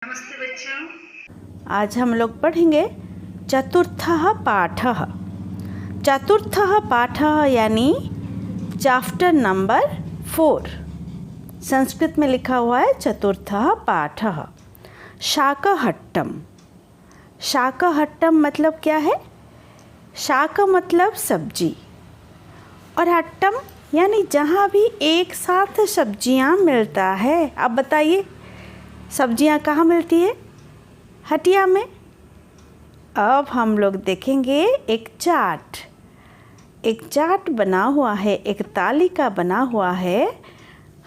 नमस्ते बच्चों। आज हम लोग पढ़ेंगे चतुर्थः पाठः। चतुर्थः पाठः यानी चैप्टर नंबर 4। संस्कृत में लिखा हुआ है चतुर्थः पाठः। शाकहट्टम। शाकहट्टम मतलब क्या है? शाक मतलब सब्जी और हट्टम यानी जहाँ भी एक साथ सब्जियाँ मिलता है। अब बताइए सब्जियाँ कहाँ मिलती है? हटिया में। अब हम लोग देखेंगे एक चार्ट बना हुआ है, एक तालिका बना हुआ है।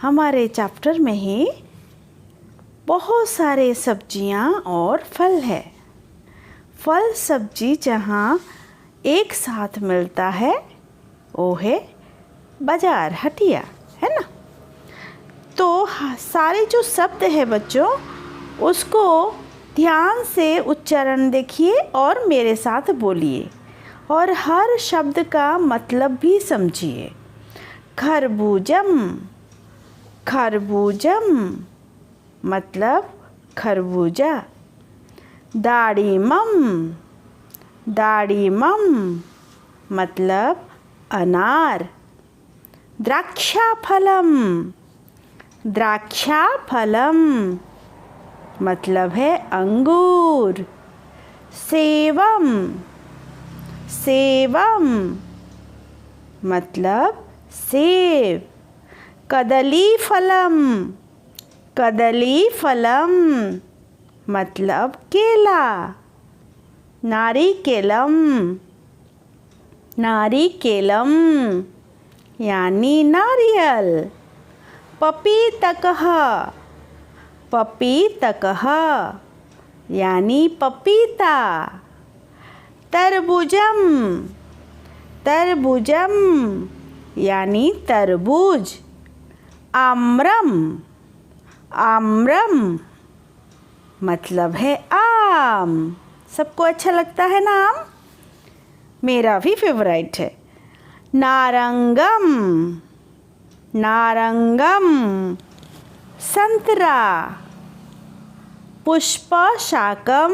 हमारे चैप्टर में ही बहुत सारे सब्जियाँ और फल है। फल सब्जी जहाँ एक साथ मिलता है वो है बाजार, हटिया, है ना। तो सारे जो शब्द है बच्चों उसको ध्यान से उच्चारण देखिए और मेरे साथ बोलिए और हर शब्द का मतलब भी समझिए। खरबूजम, खरबूजम मतलब खरबूजा। दाड़ीमम, दाड़ीमम मतलब अनार। द्राक्षाफलम, द्राक्षाफलम मतलब है अंगूर। सेवम, सेवम मतलब सेब। कदलीफलम, कदलीफलम मतलब केला। नारिकेलम, नारिकेलम यानी नारियल। पपीतकः, पपीतकः यानी पपीता। तरबूजम, तरबूजम यानी तरबूज। आम्रम, आम्रम मतलब है आम। सबको अच्छा लगता है ना आम? मेरा भी फेवरेट है। नारंगम, नारंगम संतरा। पुष्पशाकम,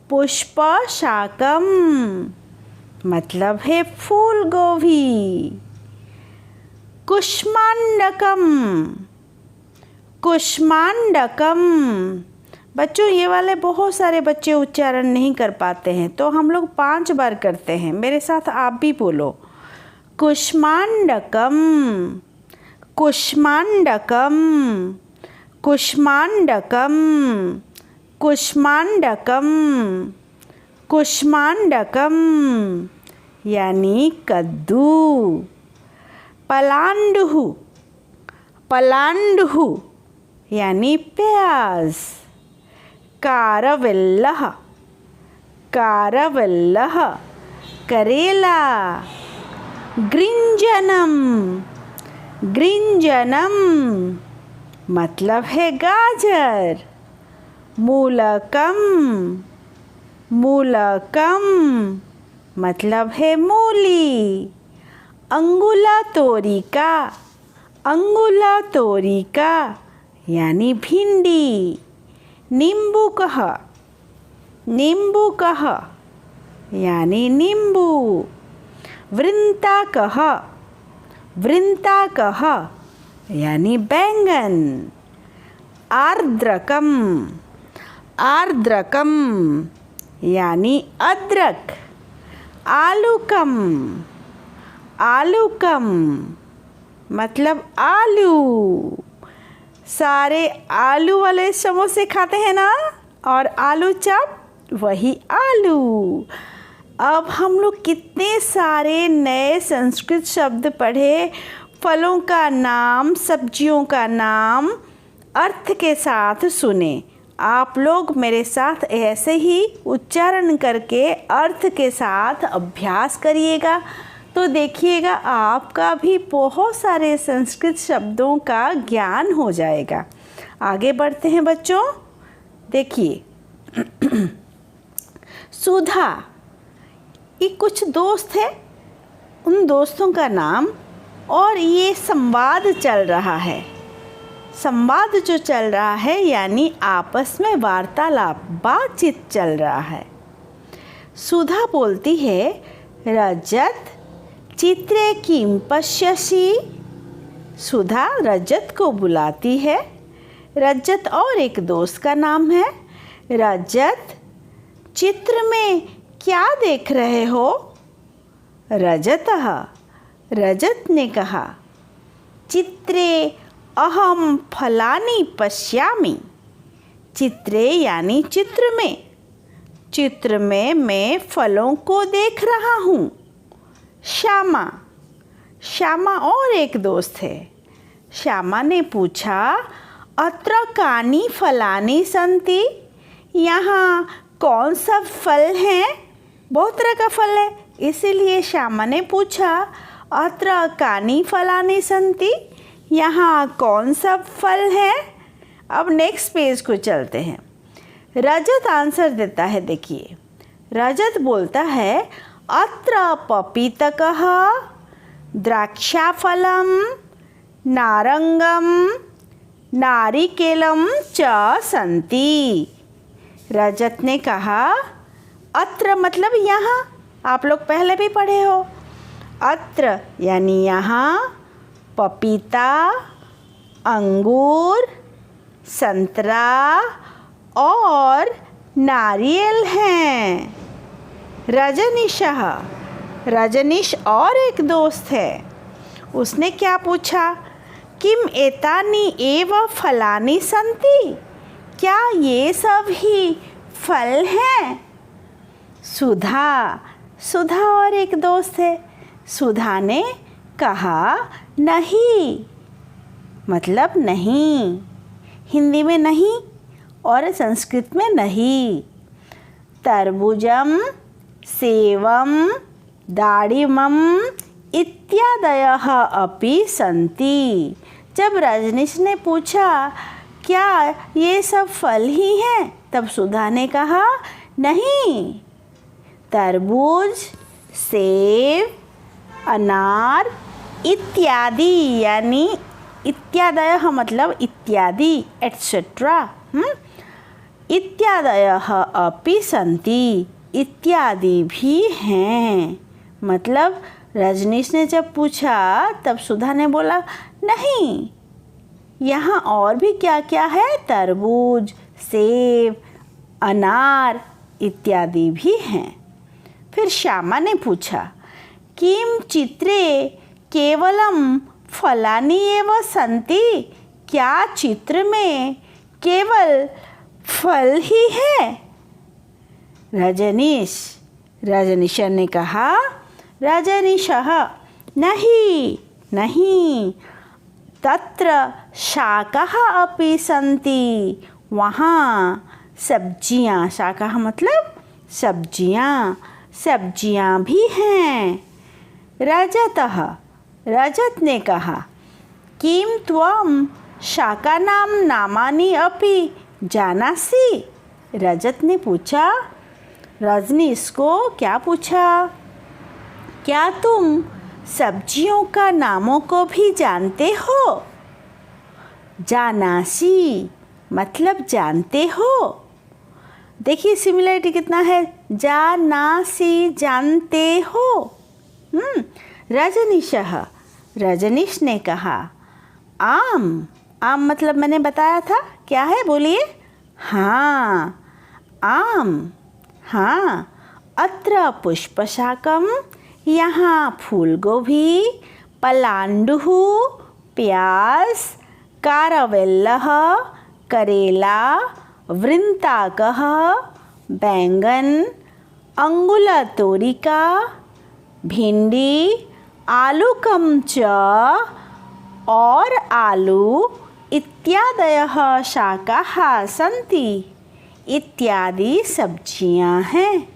पुष्पशाकम मतलब है फूल गोभी। कुष्मांडकम, कुष्मांडकम बच्चों ये वाले बहुत सारे बच्चे उच्चारण नहीं कर पाते हैं तो हम लोग 5 बार करते हैं। मेरे साथ आप भी बोलो। कुष्मांडकम, कुष्मांडकम, कुष्मांडकम, कुष्मांडकम, कुष्मांडकम यानी कद्दू। पलांडुहु, पलांडुहु यानी प्याज। कारवेल्लः, कारवेल्लः करेला। गृंजनम, गृंजनम मतलब है गाजर। मूलकम, मूलकम मतलब है मूली। अंगुला तोरिका, अंगुला तोरिका यानी भिंडी। नींबूकः, नींबूकः यानी नींबू। वृंताकः, वृंताकः यानी बैंगन। आर्द्रकम, आर्द्रकम यानी अदरक। आलूकम, आलूकम मतलब आलू। सारे आलू वाले समोसे खाते हैं ना और आलू चप वही आलू। अब हम लोग कितने सारे नए संस्कृत शब्द पढ़े। फलों का नाम, सब्जियों का नाम अर्थ के साथ सुने। आप लोग मेरे साथ ऐसे ही उच्चारण करके अर्थ के साथ अभ्यास करिएगा तो देखिएगा आपका भी बहुत सारे संस्कृत शब्दों का ज्ञान हो जाएगा। आगे बढ़ते हैं बच्चों। देखिए सुधा, ये कुछ दोस्त है, उन दोस्तों का नाम और ये संवाद चल रहा है। संवाद जो चल रहा है, यानी आपस में वार्तालाप, बातचीत चल रहा है। सुधा बोलती है, रजत चित्रे किं पश्यसि। सुधा रजत को बुलाती है। रजत और एक दोस्त का नाम है। रजत, चित्र में क्या देख रहे हो? रजतः, रजत ने कहा, चित्रे अहम फलानि पश्यामि। चित्रे यानी चित्र में, चित्र में मैं फलों को देख रहा हूँ। श्यामा, श्यामा और एक दोस्त है। श्यामा ने पूछा, अत्र कानि फलानि सन्ति। यहाँ कौन सा फल है? बहुत तरह का फल है, इसीलिए श्यामा ने पूछा, अत्र कानि फलानि सन्ति। यहाँ कौन सा फल है? अब नेक्स्ट पेज को चलते हैं। रजत आंसर देता है। देखिए, रजत बोलता है, अत्र पपीतकः, द्राक्षाफलम, नारंगम, नारिकेलम च सन्ति। रजत ने कहा, अत्र मतलब यहाँ, आप लोग पहले भी पढ़े हो। अत्र यानी यहाँ पपीता, अंगूर, संतरा और नारियल हैं। रजनीशः, रजनीश और एक दोस्त है। उसने क्या पूछा, किम एतानि एव फलानि सन्ति। क्या ये सब ही फल हैं? सुधा, सुधा और एक दोस्त है। सुधा ने कहा, नहीं, मतलब नहीं। हिंदी में नहीं और संस्कृत में नहीं। तरबूजम, सेवम, दाडिमम इत्यादयः अपि सन्ति। जब रजनीश ने पूछा, क्या ये सब फल ही हैं? तब सुधा ने कहा, नहीं, तरबूज, सेब, अनार इत्यादि, यानी इत्यादयः मतलब इत्यादि, एटसेट्रा। इत्यादयः अपि सन्ति, इत्यादि भी हैं। मतलब रजनीश ने जब पूछा तब सुधा ने बोला, नहीं, यहाँ और भी क्या क्या है? तरबूज, सेब, अनार इत्यादि भी हैं। फिर श्यामा ने पूछा, किम चित्रे केवलम फलानि एव सन्ति। क्या चित्र में केवल फल ही है? रजनीश ने कहा, रजनीशः, नहीं, नहीं, तत्र शाकाः अपि सन्ति। वहाँ सब्जियाँ, शाकाः मतलब सब्जियाँ, सब्जियाँ भी हैं। रजतः, रजत ने कहा, किम त्वं शाकानां नामानि अपि जानासि। रजत ने पूछा, रजनीश को क्या पूछा, क्या तुम सब्जियों का नामों को भी जानते हो? जानासी मतलब जानते हो। देखिए सिमिलरिटी कितना है, जानासी जानते हो। रजनीशः, रजनीश ने कहा, आम, आम मतलब मैंने बताया था, क्या है बोलिए? हाँ, आम, हाँ। अत्र पुष्पशाकम, यहाँ फूल गोभी, पलांडुः, प्याज, कारवेल्लः, करेला, वृन्ताकः, बैंगन, अंगुलतोरिका, भिंडी, आलूकम च और आलू इत्यादयः शाकाः सन्ति। इत्यादि सब्जियां हैं।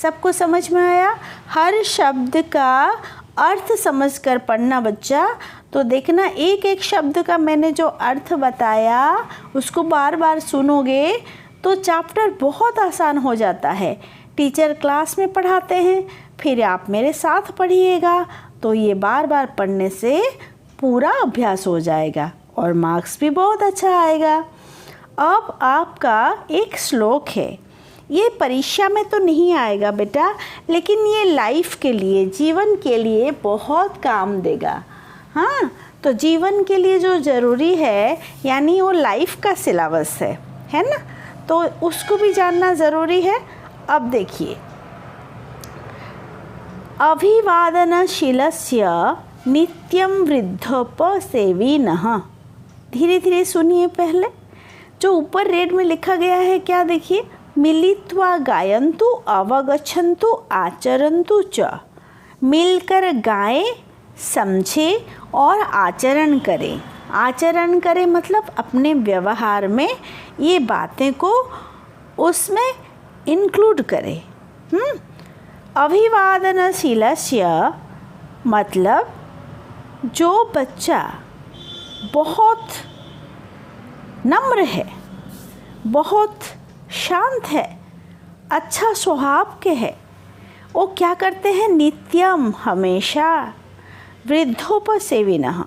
सबको समझ में आया? हर शब्द का अर्थ समझकर पढ़ना बच्चा। तो देखना, एक एक शब्द का मैंने जो अर्थ बताया उसको बार बार सुनोगे तो चैप्टर बहुत आसान हो जाता है। टीचर क्लास में पढ़ाते हैं, फिर आप मेरे साथ पढ़िएगा तो ये बार बार पढ़ने से पूरा अभ्यास हो जाएगा और मार्क्स भी बहुत अच्छा आएगा। अब आपका एक श्लोक है, ये परीक्षा में तो नहीं आएगा बेटा, लेकिन ये लाइफ के लिए, जीवन के लिए बहुत काम देगा। हाँ, तो जीवन के लिए जो ज़रूरी है यानी वो लाइफ का सिलेबस है ना, तो उसको भी जानना ज़रूरी है। अब देखिए, अभिवादनशीलस्य नित्यं वृद्धोपसेविनः। धीरे धीरे सुनिए। पहले जो ऊपर रेड में लिखा गया है क्या देखिए, मिलित्वा गायन्तु अवगच्छन्तु आचरन्तु च। मिलकर गाएं, समझे और आचरण करें। आचरण करें मतलब अपने व्यवहार में ये बातें को उसमें इंक्लूड करें। अभिवादनशीलस्य मतलब जो बच्चा बहुत नम्र है, बहुत शांत है, अच्छा स्वभाव के है, वो क्या करते हैं, नित्यम हमेशा, वृद्धोपसेविनः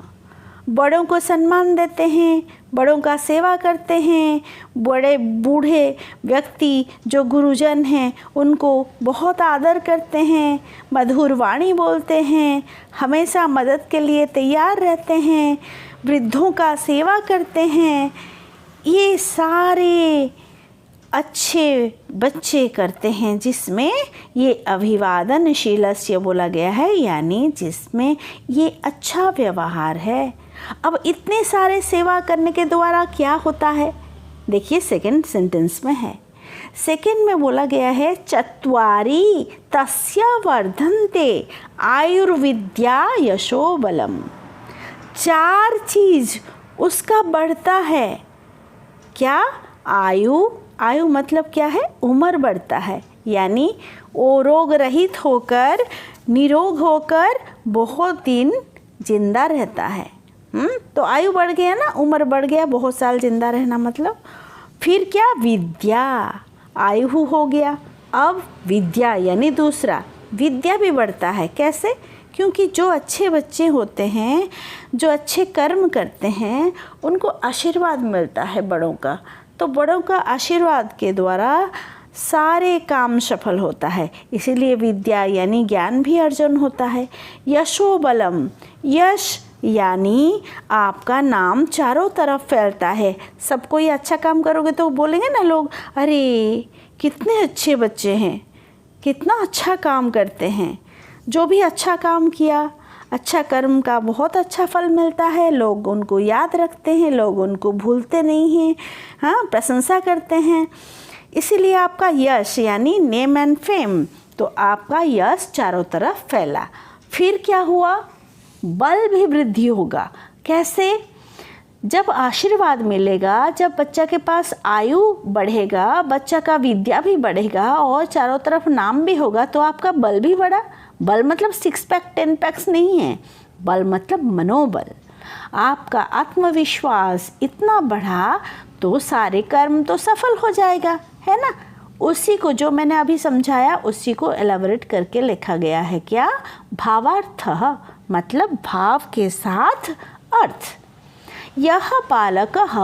बड़ों को सम्मान देते हैं, बड़ों का सेवा करते हैं। बड़े बूढ़े व्यक्ति जो गुरुजन हैं उनको बहुत आदर करते हैं, मधुर वाणी बोलते हैं, हमेशा मदद के लिए तैयार रहते हैं, वृद्धों का सेवा करते हैं। ये सारे अच्छे बच्चे करते हैं जिसमें ये अभिवादनशीलस्य बोला गया है, यानी जिसमें ये अच्छा व्यवहार है। अब इतने सारे सेवा करने के द्वारा क्या होता है, देखिए सेकंड सेंटेंस में है। सेकंड में बोला गया है, चत्वारि तस्य वर्धन्ते आयुर्विद्या यशो बलम। 4 चीज़ उसका बढ़ता है। क्या? आयु। आयु मतलब क्या है, उम्र बढ़ता है, यानी वो रोग रहित होकर, निरोग होकर बहुत दिन जिंदा रहता है। तो आयु बढ़ गया ना, उम्र बढ़ गया, बहुत साल जिंदा रहना मतलब। फिर क्या, विद्या। आयु हो गया, अब विद्या यानी दूसरा, विद्या भी बढ़ता है। कैसे? क्योंकि जो अच्छे बच्चे होते हैं, जो अच्छे कर्म करते हैं, उनको आशीर्वाद मिलता है बड़ों का। तो बड़ों का आशीर्वाद के द्वारा सारे काम सफल होता है, इसीलिए विद्या यानी ज्ञान भी अर्जन होता है। यशो बलम, यश यानी आपका नाम चारों तरफ फैलता है। सब कोई अच्छा काम करोगे तो बोलेंगे ना लोग, अरे कितने अच्छे बच्चे हैं, कितना अच्छा काम करते हैं। जो भी अच्छा काम किया, अच्छा कर्म का बहुत अच्छा फल मिलता है। लोग उनको याद रखते हैं, लोग उनको भूलते नहीं हैं, हाँ, प्रशंसा करते हैं। इसीलिए आपका यश यानी नेम एंड फेम, तो आपका यश चारों तरफ फैला। फिर क्या हुआ, बल भी वृद्धि होगा। कैसे? जब आशीर्वाद मिलेगा, जब बच्चा के पास आयु बढ़ेगा, बच्चा का विद्या भी बढ़ेगा और चारों तरफ नाम भी होगा, तो आपका बल भी बढ़ा। बल मतलब 6 पैक 10 पैक्स नहीं है, बल मतलब मनोबल। आपका आत्मविश्वास इतना बढ़ा तो सारे कर्म तो सफल हो जाएगा, है ना। उसी को जो मैंने अभी समझाया उसी को एलाबोरेट करके लिखा गया है। क्या? भावार्थः मतलब भाव के साथ अर्थ। यह बालकः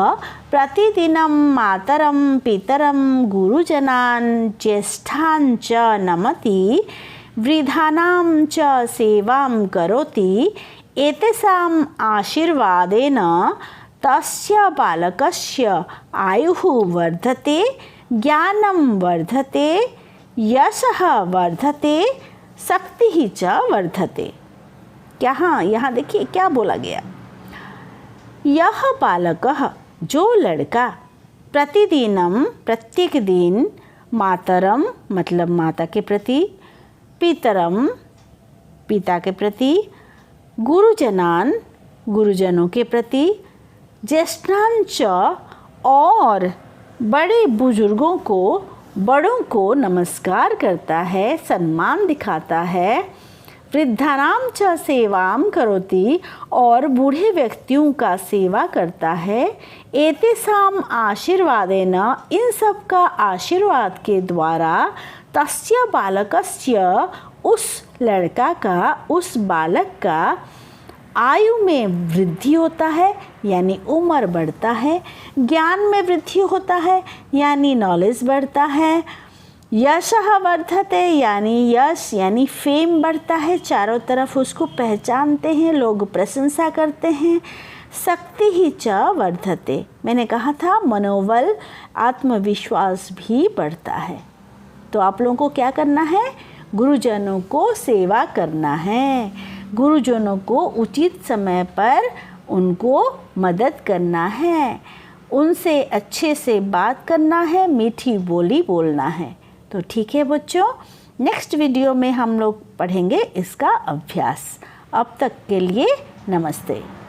प्रतिदिनं मातरं पितरं गुरुजनान् ज्येष्ठान् च नमति वृद्धानां च सेवां करोति एतेषाम् आशीर्वादेन तस्य बालकस्य आयुः वर्धते, ज्ञानं वर्धते, यशः वर्धते, शक्तिः च वर्धते। क्या? हाँ, यहाँ देखिए क्या बोला गया, यह बालकः जो लड़का, प्रतिदिनम प्रत्येक दिन, मातरम मतलब माता के प्रति, पितरम पिता के प्रति, गुरुजनान गुरुजनों के प्रति, ज्येष्ठान च और बड़े बुजुर्गों को, बड़ों को नमस्कार करता है, सम्मान दिखाता है, वृद्धानाम च सेवाम करोति और बूढ़े व्यक्तियों का सेवा करता है, एतेषाम आशीर्वादेन इन सब का आशीर्वाद के द्वारा, तस्य बालकस्य उस लड़का का, उस बालक का, आयु में वृद्धि होता है यानी उम्र बढ़ता है, ज्ञान में वृद्धि होता है यानी नॉलेज बढ़ता है, यशः वर्धते यानी यश यानी फेम बढ़ता है, चारों तरफ उसको पहचानते हैं, लोग प्रशंसा करते हैं। शक्ति ही च वर्धते, मैंने कहा था मनोबल आत्मविश्वास भी बढ़ता है। तो आप लोगों को क्या करना है? गुरुजनों को सेवा करना है, गुरुजनों को उचित समय पर उनको मदद करना है, उनसे अच्छे से बात करना है, मीठी बोली बोलना है। तो ठीक है बच्चों, नेक्स्ट वीडियो में हम लोग पढ़ेंगे इसका अभ्यास। अब तक के लिए नमस्ते।